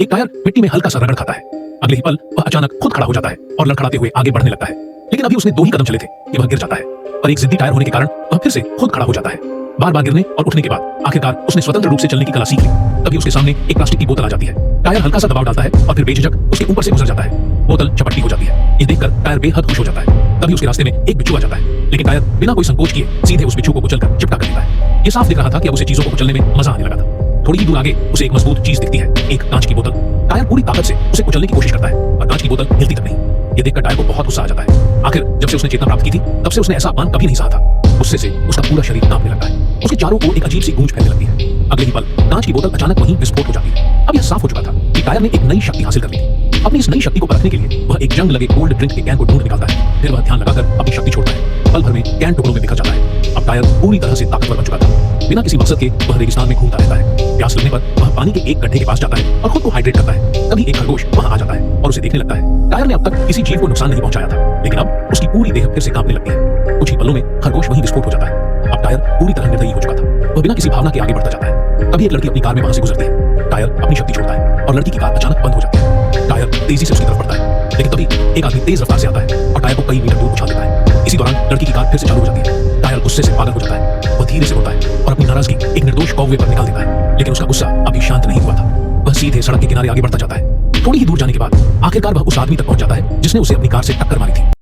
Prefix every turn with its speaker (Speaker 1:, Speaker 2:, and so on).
Speaker 1: एक टायर मिट्टी में हल्का सा रगड़ खाता है। अगले ही पल वह अचानक खुद खड़ा हो जाता है और लड़खड़ाते हुए आगे बढ़ने लगता है। लेकिन अभी उसने 2 ही कदम चले थे कि वह गिर जाता है, पर एक जिद्दी टायर होने के कारण वह फिर से खुद खड़ा हो जाता है। बार बार गिरने और उठने के बाद आखिरकार उसने स्वतंत्र रूप से चलने की कला सीख ली। तभी उसके सामने एक प्लास्टिक की बोतल आ जाती है। टायर हल्का सा दबाव डालता है और फिर बेझिझक उसके ऊपर से गुजर जाता है। बोतल चपटती हो जाती है। ये देखकर टायर बेहद खुश हो जाता है। तभी उसके रास्ते में एक बिच्छू आ जाता है, लेकिन टायर बिना कोई संकोच किए सीधे उस बिच्छू को कुचलकर चिपटा कर देता है। ये साफ दिख रहा था कि अब उसे चीजों को कुचलने में मजा आने लगा था। थोड़ी ही दूर आगे उसे एक मजबूत चीज दिखती है, एक कांच की बोतल। टायर पूरी ताकत से उसे कुचलने की कोशिश करता है, पर कांच की बोतल हिलती तक नहीं। ये देखकर टायर को बहुत गुस्सा आ जाता है। आखिर जब से उसने चेतना प्राप्त की थी, तब से उसने ऐसा अपमान कभी नहीं सहा था। गुस्से से उसका पूरा शरीर कांपने लगता है। उसके चारों ओर एक अजीब सी गूंज फैलने लगती है। अगले ही पल कांच की बोतल अचानक वहीं विस्फोट हो जाती है। अब यह साफ हो चुका था कि टायर ने एक नई शक्ति हासिल कर ली थी। अपनी इस नई शक्ति को परखने के लिए वह एक जंग लगे कोल्ड ड्रिंक के कैन को ढूंढ निकालता है। फिर वह ध्यान लगाकर अपनी शक्ति छोड़ता है। पल भर में कैन टुकड़ों में बिखर जाता है। अब टायर पूरी तरह से ताकतवर बन चुका था। बिना किसी मकसद के वह रेगिस्तान में घूमता रहता है। प्यास लगने पर वह पानी के एक गड्ढे के पास जाता है और खुद को हाइड्रेट करता है। तभी एक खरगोश वहां आ जाता है और उसे देखने लगता है। टायर ने अब तक किसी जीव को नुकसान नहीं पहुंचाया था, लेकिन अब उसकी पूरी देह फिर से कांपने लगती है। कुछ ही पलों में खरगोश वहीं विस्फोट हो जाता है। अब टायर पूरी तरह निर्दयी हो चुका था। वह बिना किसी भावना के आगे बढ़ता जाता है। तभी एक लड़की अपनी कार में वहां से गुजरती है। टायर अपनी शक्ति छोड़ता है और लड़की की कार अचानक बंद हो जाती है। टायर तेजी से उसकी तरफ बढ़ता है, लेकिन तभी एक आदमी तेज रफ्तार से आता है और टायर को कई मीटर दूर उछाल देता है। इसी दौरान लड़की की कार फिर से चालू हो जाती है। टायर गुस्से से पागल हो जाता है। वह धीरे से उड़ता है और अपनी नाराजगी एक निर्दोष कौवे पर निकाल देता है। लेकिन उसका गुस्सा अभी शांत नहीं हुआ था। वह सीधे सड़क के किनारे आगे बढ़ता जाता है। थोड़ी ही दूर जाने के बाद आखिरकार वह उस आदमी तक पहुंच जाता है जिसने उसे अपनी कार से टक्कर मारी थी।